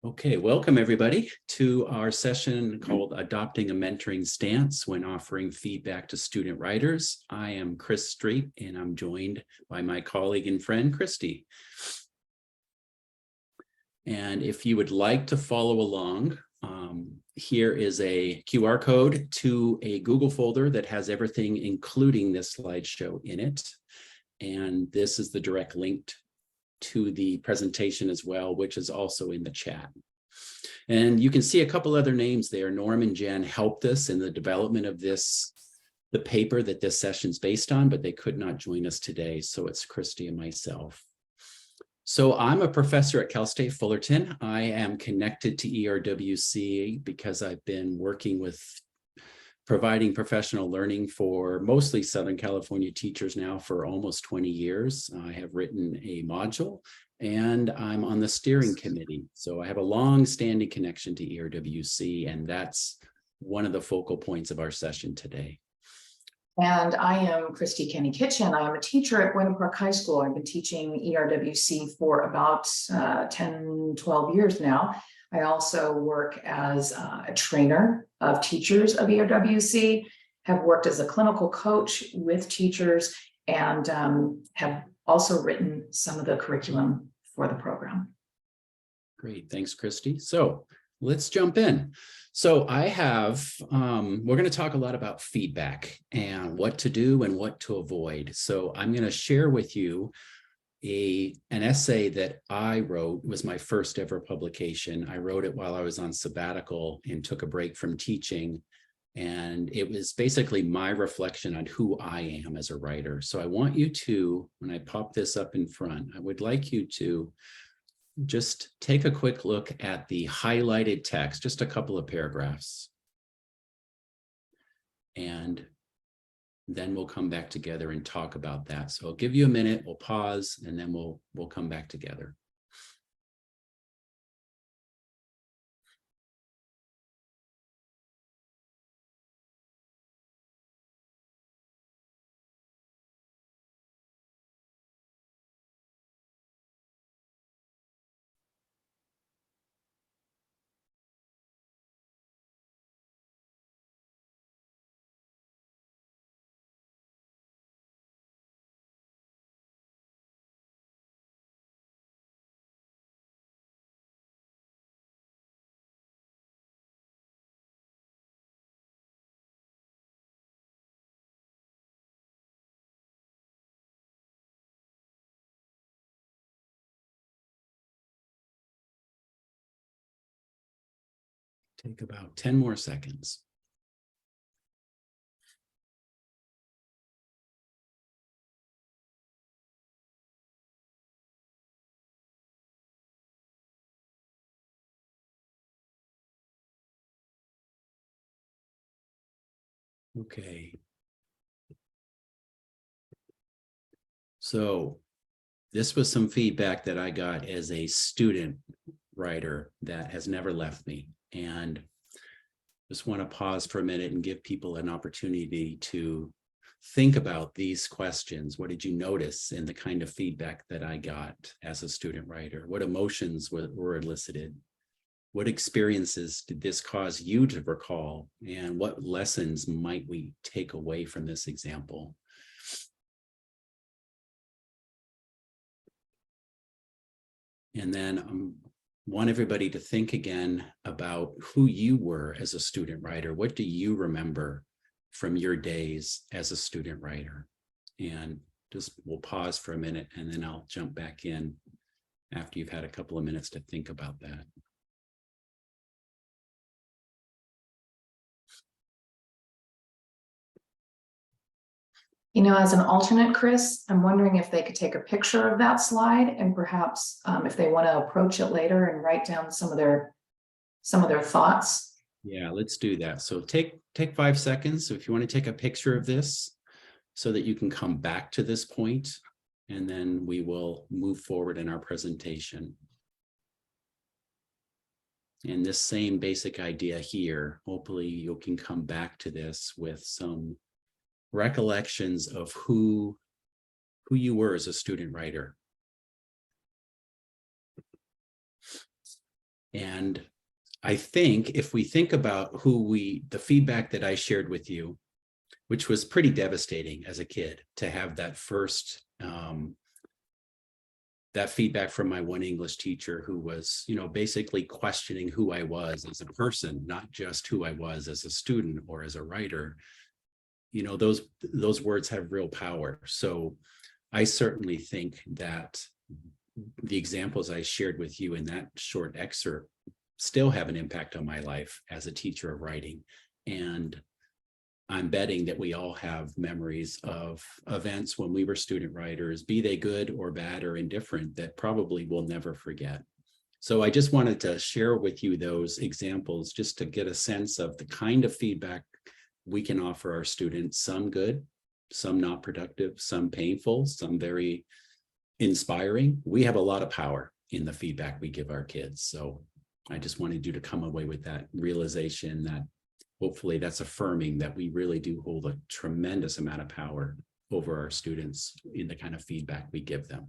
Okay, welcome everybody to our session called Adopting a Mentoring Stance when Offering Feedback to Student Writers. I am Chris Street and I'm joined by my colleague and friend, Christy. And if you would like to follow along, here is a QR code to a Google folder that has everything, including this slideshow in it. And this is the direct link to the presentation as well, which is also in the chat. And you can see a couple other names there. Norm and Jen helped us in the development of the paper that this session's based on, but they could not join us today. So it's Christy and myself. So I'm a professor at Cal State Fullerton. I am connected to ERWC because I've been working with providing professional learning for mostly Southern California teachers now for almost 20 years. I have written a module and I'm on the steering committee. So I have a long-standing connection to ERWC, and that's one of the focal points of our session today. And I am Christy Kenny Kitchen. I am a teacher at Buena Park High School. I've been teaching ERWC for about 10, 12 years now. I also work as a trainer of teachers of ERWC, have worked as a clinical coach with teachers, and have also written some of the curriculum for the program. Great, thanks, Christy. So let's jump in. So I have, we're going to talk a lot about feedback and what to do and what to avoid. So I'm going to share with you an essay that I wrote. It was my first ever publication. I wrote it while I was on sabbatical and took a break from teaching. And it was basically my reflection on who I am as a writer. So I want you to, when I pop this up in front, I would like you to just take a quick look at the highlighted text, just a couple of paragraphs. And then we'll come back together and talk about that. So I'll give you a minute, we'll pause, and then we'll come back together. Take about 10 more seconds. Okay. So this was some feedback that I got as a student writer that has never left me. And just want to pause for a minute and give people an opportunity to think about these questions. What did you notice in the kind of feedback that I got as a student writer? What emotions were elicited? What experiences did this cause you to recall? And what lessons might we take away from this example? And then want everybody to think again about who you were as a student writer. What do you remember from your days as a student writer? And just we'll pause for a minute and then I'll jump back in after you've had a couple of minutes to think about that. You know, as an alternate, Chris, I'm wondering if they could take a picture of that slide and perhaps if they want to approach it later and write down some of their thoughts. Yeah, let's do that. So take 5 seconds. So if you want to take a picture of this so that you can come back to this point, and then we will move forward in our presentation. And this same basic idea here, hopefully you can come back to this with some recollections of who you were as a student writer. And I think if we think about the feedback that I shared with you, which was pretty devastating as a kid to have that first, that feedback from my one English teacher who was, basically questioning who I was as a person, not just who I was as a student or as a writer. Those words have real power. So I certainly think that the examples I shared with you in that short excerpt still have an impact on my life as a teacher of writing. And I'm betting that we all have memories of events when we were student writers, be they good or bad or indifferent, that probably we'll never forget. So I just wanted to share with you those examples just to get a sense of the kind of feedback we can offer our students, some good, some not productive, some painful, some very inspiring. We have a lot of power in the feedback we give our kids. So I just wanted you to come away with that realization that hopefully that's affirming that we really do hold a tremendous amount of power over our students in the kind of feedback we give them.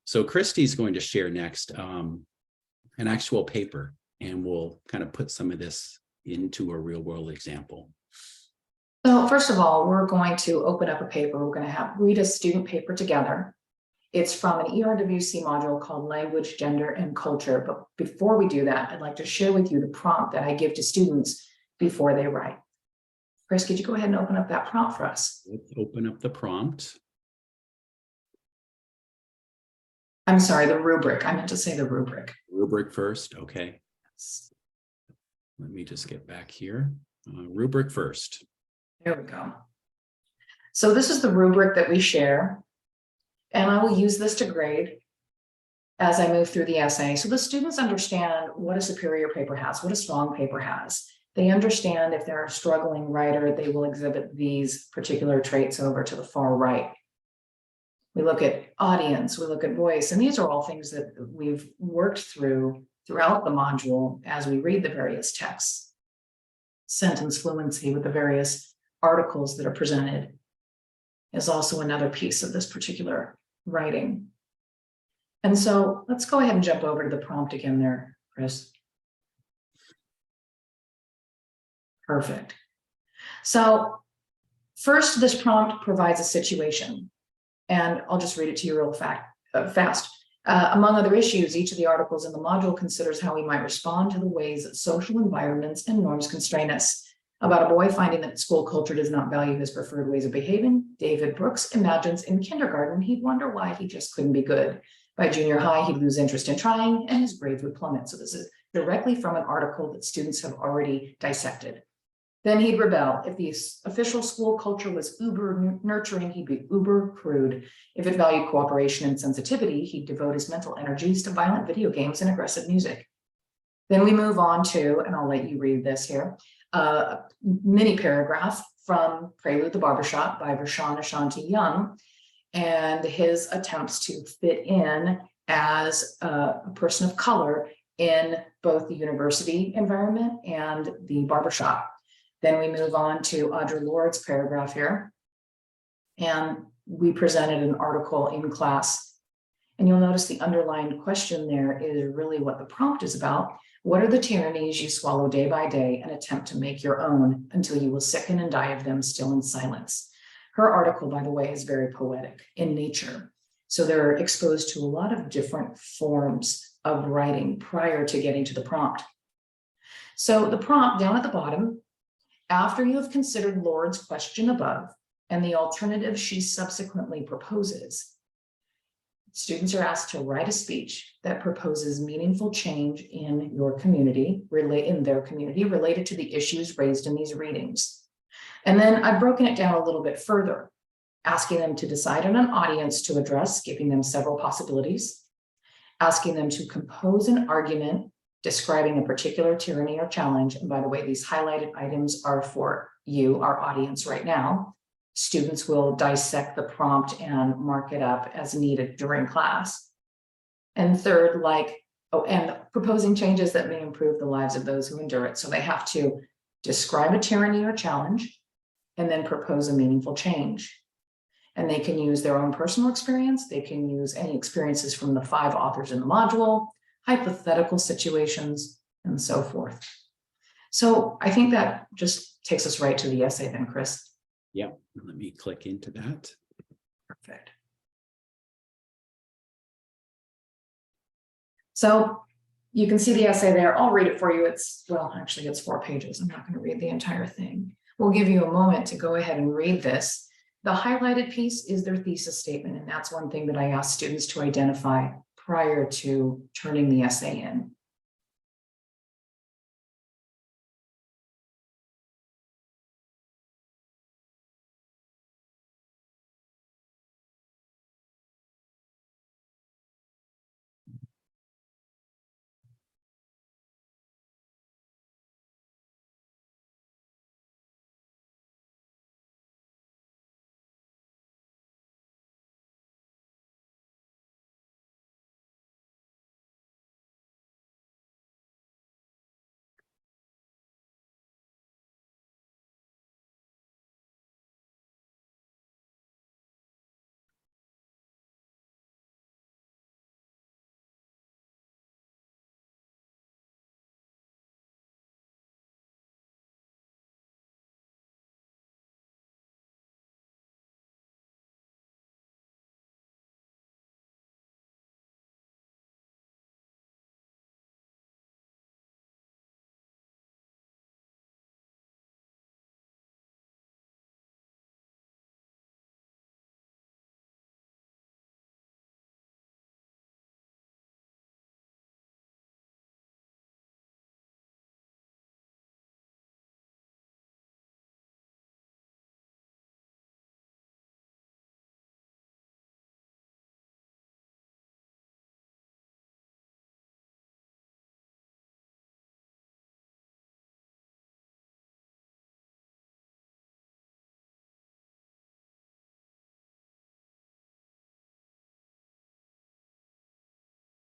So Christy's going to share next an actual paper, and we'll kind of put some of this into a real world example. So first of all, we're going to open up a paper. We're going to read a student paper together. It's from an ERWC module called Language, Gender, and Culture. But before we do that, I'd like to share with you the prompt that I give to students before they write. Chris, could you go ahead and open up that prompt for us? Let's open up the prompt. I'm sorry, the rubric. I meant to say the rubric. Rubric first, okay. Let me just get back here. Rubric first. There we go. So this is the rubric that we share, and I will use this to grade as I move through the essay. So the students understand what a superior paper has, what a strong paper has. They understand if they're a struggling writer, they will exhibit these particular traits over to the far right. We look at audience, we look at voice, and these are all things that we've worked through throughout the module as we read the various texts. Sentence fluency with the various articles that are presented is also another piece of this particular writing. And so let's go ahead and jump over to the prompt again there, Chris. Perfect. So first, this prompt provides a situation, and I'll just read it to you real fast. Among other issues, each of the articles in the module considers how we might respond to the ways that social environments and norms constrain us. About a boy finding that school culture does not value his preferred ways of behaving, David Brooks imagines in kindergarten he'd wonder why he just couldn't be good. By junior high, he'd lose interest in trying and his grades would plummet. So this is directly from an article that students have already dissected. Then he'd rebel. If the official school culture was uber nurturing, he'd be uber crude. If it valued cooperation and sensitivity, he'd devote his mental energies to violent video games and aggressive music. Then we move on to, and I'll let you read this here, a mini paragraph from Prelude the Barbershop by Vershawn Ashanti Young, and his attempts to fit in as a person of color in both the university environment and the barbershop. Then we move on to Audre Lorde's paragraph here, and we presented an article in class. And you'll notice the underlined question there is really what the prompt is about. What are the tyrannies you swallow day by day and attempt to make your own until you will sicken and die of them still in silence? Her article, by the way, is very poetic in nature. So they're exposed to a lot of different forms of writing prior to getting to the prompt. So the prompt down at the bottom, after you have considered Lorde's question above and the alternative she subsequently proposes, students are asked to write a speech that proposes meaningful change in your community, in their community, related to the issues raised in these readings. And then I've broken it down a little bit further, asking them to decide on an audience to address, giving them several possibilities, asking them to compose an argument describing a particular tyranny or challenge. And by the way, these highlighted items are for you, our audience right now. Students will dissect the prompt and mark it up as needed during class. And third, and proposing changes that may improve the lives of those who endure it. So they have to describe a tyranny or challenge and then propose a meaningful change. And they can use their own personal experience. They can use any experiences from the 5 authors in the module, hypothetical situations, and so forth. So I think that just takes us right to the essay then, Chris. Yeah, let me click into that. Perfect. So you can see the essay there. I'll read it for you. Well, actually it's 4 pages. I'm not going to read the entire thing. We'll give you a moment to go ahead and read this. The highlighted piece is their thesis statement, and that's one thing that I ask students to identify prior to turning the essay in.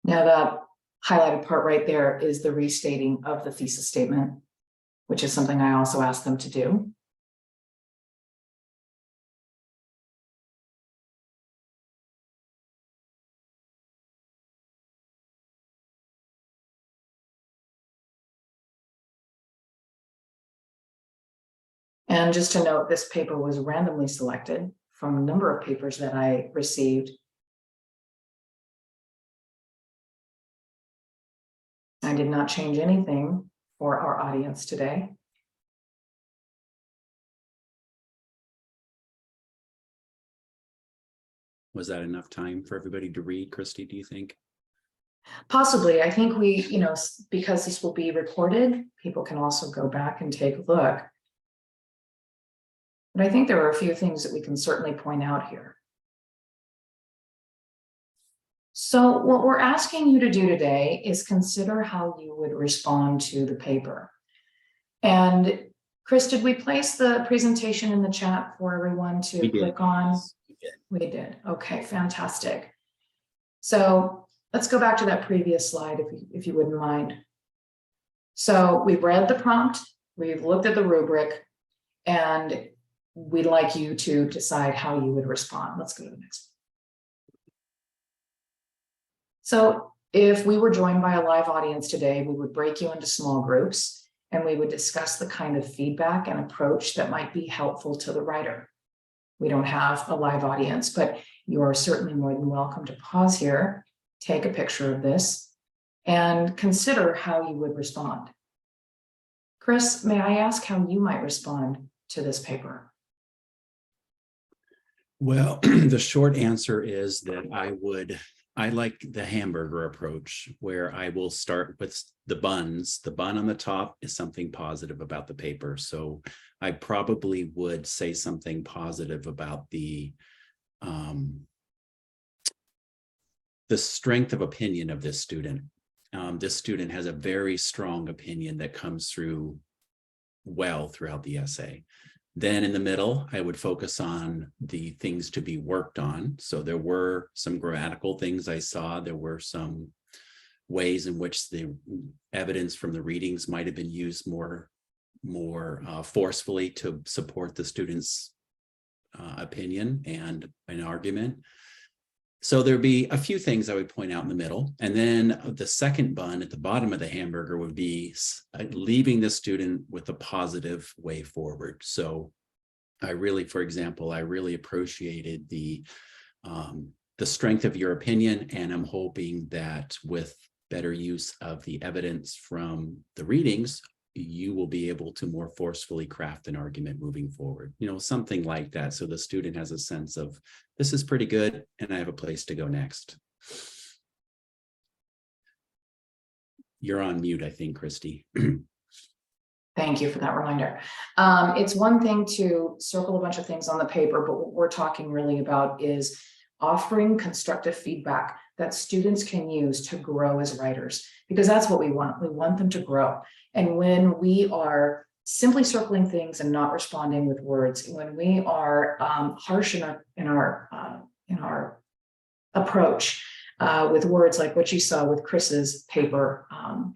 Now the highlighted part right there is the restating of the thesis statement, which is something I also asked them to do. And just to note, this paper was randomly selected from a number of papers that I received. I did not change anything for our audience today. Was that enough time for everybody to read, Christy, do you think? Possibly. I think we, because this will be recorded, people can also go back and take a look. But I think there are a few things that we can certainly point out here. So what we're asking you to do today is consider how you would respond to the paper. And Chris, did we place the presentation in the chat for everyone to click on? We did. Okay, fantastic. So let's go back to that previous slide, if you wouldn't mind. So we've read the prompt, we've looked at the rubric, and we'd like you to decide how you would respond. Let's go to the next one. So if we were joined by a live audience today, we would break you into small groups and we would discuss the kind of feedback and approach that might be helpful to the writer. We don't have a live audience, but you are certainly more than welcome to pause here, take a picture of this, and consider how you would respond. Chris, may I ask how you might respond to this paper? Well, the short answer is that I like the hamburger approach, where I will start with the buns. The bun on the top is something positive about the paper. So I probably would say something positive about the strength of opinion of this student. This student has a very strong opinion that comes through well throughout the essay. Then in the middle, I would focus on the things to be worked on. So there were some grammatical things I saw. There were some ways in which the evidence from the readings might have been used more forcefully to support the student's opinion and an argument. So there'd be a few things I would point out in the middle. And then the second bun at the bottom of the hamburger would be leaving the student with a positive way forward. So for example, I really appreciated the strength of your opinion. And I'm hoping that with better use of the evidence from the readings, you will be able to more forcefully craft an argument moving forward, something like that. So the student has a sense of, this is pretty good, and I have a place to go next. You're on mute, I think, Christy. Thank you for that reminder. It's one thing to circle a bunch of things on the paper, but what we're talking really about is offering constructive feedback that students can use to grow as writers, because that's what we want. We want them to grow. And when we are simply circling things and not responding with words, when we are harsh in our approach with words like what you saw with Chris's paper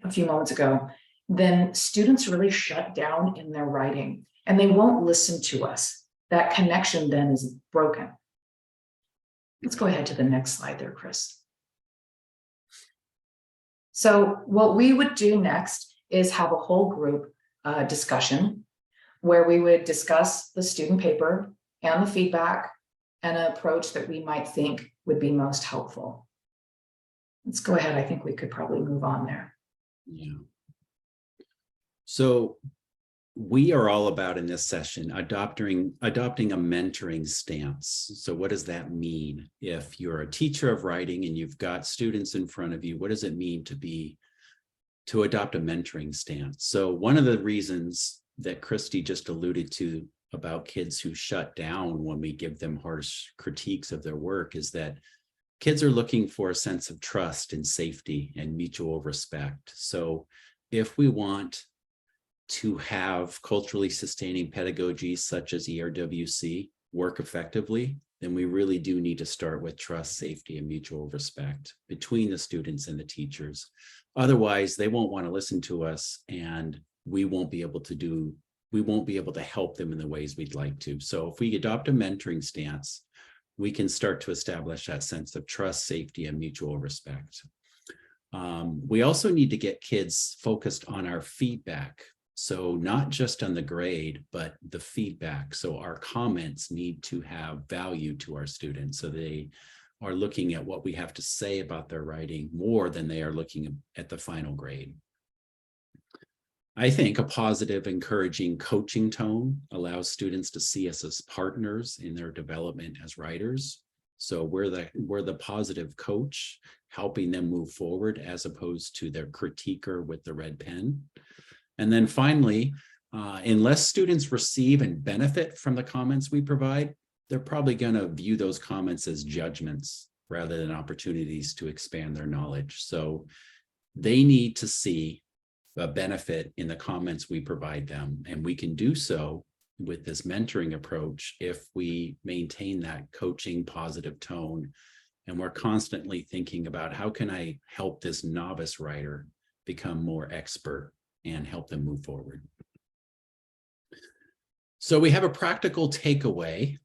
a few moments ago, then students really shut down in their writing and they won't listen to us. That connection then is broken. Let's go ahead to the next slide there, Chris. So what we would do next is have a whole group discussion where we would discuss the student paper and the feedback and an approach that we might think would be most helpful. Let's go ahead. I think we could probably move on there. Yeah. So we are all about in this session adopting a mentoring stance. So what does that mean? If you're a teacher of writing and you've got students in front of you, what does it mean to adopt a mentoring stance? So one of the reasons that Christy just alluded to about kids who shut down when we give them harsh critiques of their work is that kids are looking for a sense of trust and safety and mutual respect. So if we want to have culturally sustaining pedagogy such as ERWC work effectively, then we really do need to start with trust, safety, and mutual respect between the students and the teachers. Otherwise, they won't want to listen to us, and we won't be able to help them in the ways we'd like to. So if we adopt a mentoring stance, we can start to establish that sense of trust, safety, and mutual respect. We also need to get kids focused on our feedback. So not just on the grade, but the feedback. So our comments need to have value to our students. So they are looking at what we have to say about their writing more than they are looking at the final grade. I think a positive, encouraging coaching tone allows students to see us as partners in their development as writers. So we're the positive coach, helping them move forward as opposed to their critiquer with the red pen. And then finally, unless students receive and benefit from the comments we provide, they're probably going to view those comments as judgments rather than opportunities to expand their knowledge. So they need to see a benefit in the comments we provide them. And we can do so with this mentoring approach if we maintain that coaching positive tone. And we're constantly thinking about how can I help this novice writer become more expert and help them move forward. So we have a practical takeaway.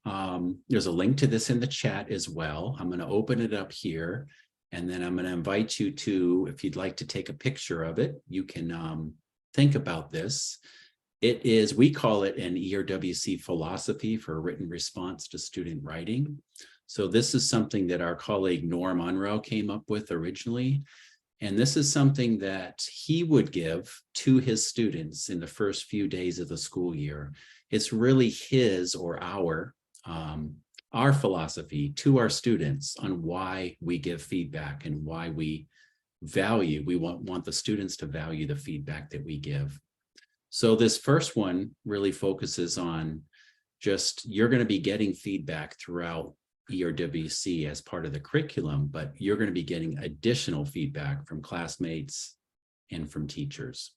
There's a link to this in the chat as well. I'm going to open it up here, and then I'm going to invite you to, if you'd like to take a picture of it, you can think about this. It is, we call it an ERWC philosophy for written response to student writing. So this is something that our colleague Norm Unruh came up with originally. And this is something that he would give to his students in the first few days of the school year. It's really his or our philosophy to our students on why we give feedback and why we want the students to value the feedback that we give. So this first one really focuses on just, you're going to be getting feedback throughout ERWC as part of the curriculum, but you're going to be getting additional feedback from classmates and from teachers.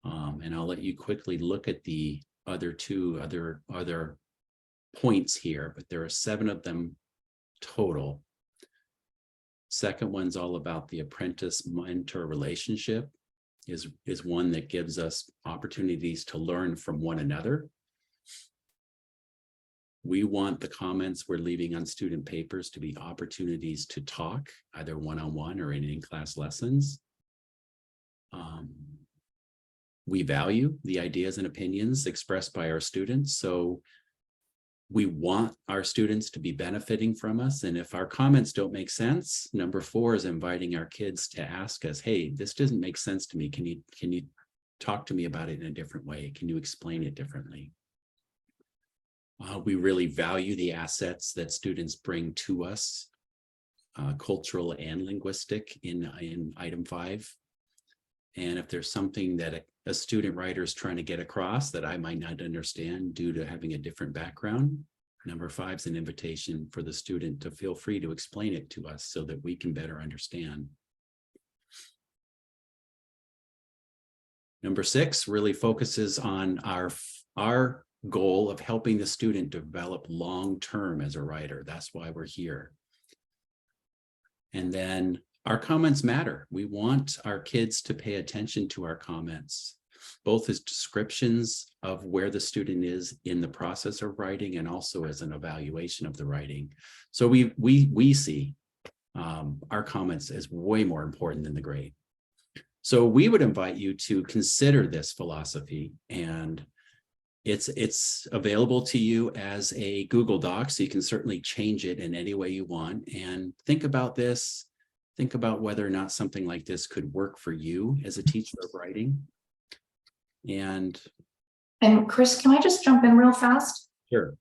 And I'll let you quickly look at the other points here, but there are 7 of them total. Second one's all about the apprentice-mentor relationship, is one that gives us opportunities to learn from one another. We want the comments we're leaving on student papers to be opportunities to talk, either one-on-one or in in-class lessons. We value the ideas and opinions expressed by our students, so we want our students to be benefiting from us. And if our comments don't make sense, number 4 is inviting our kids to ask us, hey, this doesn't make sense to me. Can you talk to me about it in a different way? Can you explain it differently? We really value the assets that students bring to us, cultural and linguistic in item 5. And if there's something that a student writer is trying to get across that I might not understand due to having a different background, number 5 is an invitation for the student to feel free to explain it to us so that we can better understand. Number 6 really focuses on our goal of helping the student develop long-term as a writer. That's why we're here. And then our comments matter. We want our kids to pay attention to our comments, both as descriptions of where the student is in the process of writing and also as an evaluation of the writing. So we see our comments as way more important than the grade. So we would invite you to consider this philosophy, and it's available to you as a Google Doc, so you can certainly change it in any way you want. And think about this. Think about whether or not something like this could work for you as a teacher of writing. And Chris, can I just jump in real fast? sure.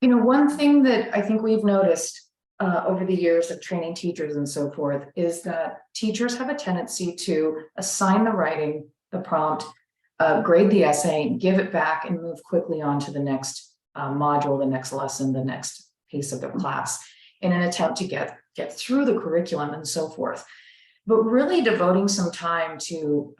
You know, one thing that I think we've noticed over the years of training teachers and so forth is that teachers have a tendency to assign the writing, the prompt, grade the essay, give it back, and move quickly on to the next module, the next lesson, the next piece of their class in an attempt to get through the curriculum and so forth. But really devoting some time to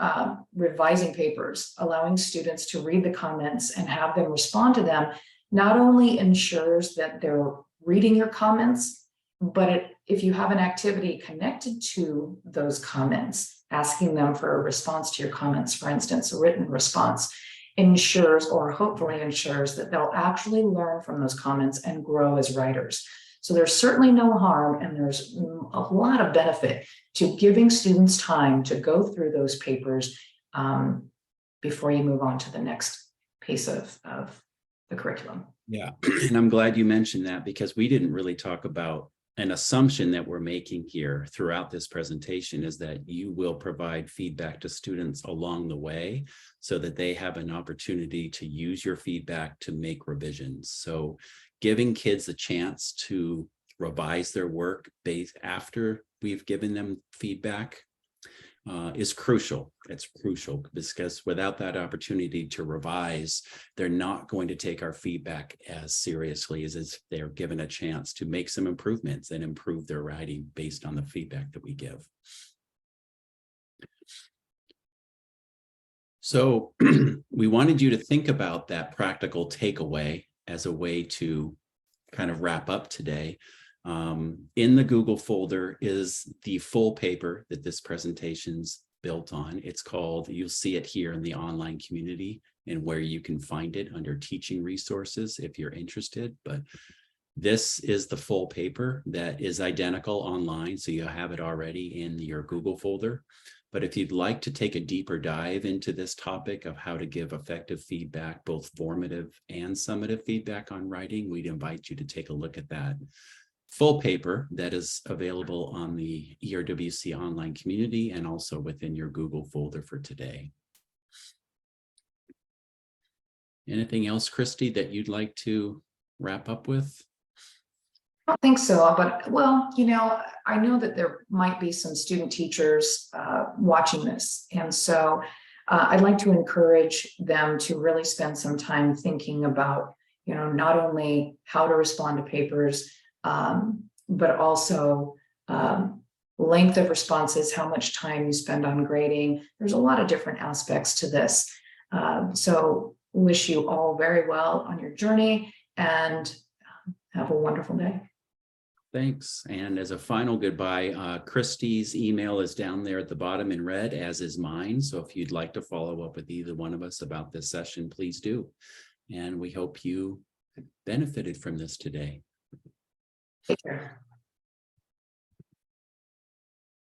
revising papers, allowing students to read the comments and have them respond to them, not only ensures that they're reading your comments, but if you have an activity connected to those comments, asking them for a response to your comments, for instance, a written response, ensures or hopefully ensures that they'll actually learn from those comments and grow as writers. So there's certainly no harm, and there's a lot of benefit to giving students time to go through those papers before you move on to the next piece of the curriculum. Yeah, and I'm glad you mentioned that, because we didn't really talk about an assumption that we're making here throughout this presentation is that you will provide feedback to students along the way so that they have an opportunity to use your feedback to make revisions. So giving kids a chance to revise their work based after we've given them feedback is crucial. It's crucial because without that opportunity to revise, they're not going to take our feedback as seriously as they're given a chance to make some improvements and improve their writing based on the feedback that we give. So we wanted you to think about that practical takeaway as a way to kind of wrap up today. In the Google folder is the full paper that this presentation's built on. It's called, you'll see it here in the online community and where you can find it under teaching resources if you're interested. But this is the full paper that is identical online, so you'll have it already in your Google folder. But if you'd like to take a deeper dive into this topic of how to give effective feedback, both formative and summative feedback on writing, we'd invite you to take a look at that full paper that is available on the ERWC online community and also within your Google folder for today. Anything else, Christy, that you'd like to wrap up with? I don't think so, but well, you know, I know that there might be some student teachers watching this. And so I'd like to encourage them to really spend some time thinking about, you know, not only how to respond to papers, but also length of responses, how much time you spend on grading. There's a lot of different aspects to this. So wish you all very well on your journey and have a wonderful day. Thanks. And as a final goodbye, Christy's email is down there at the bottom in red, as is mine. So if you'd like to follow up with either one of us about this session, please do. And we hope you benefited from this today. Take care.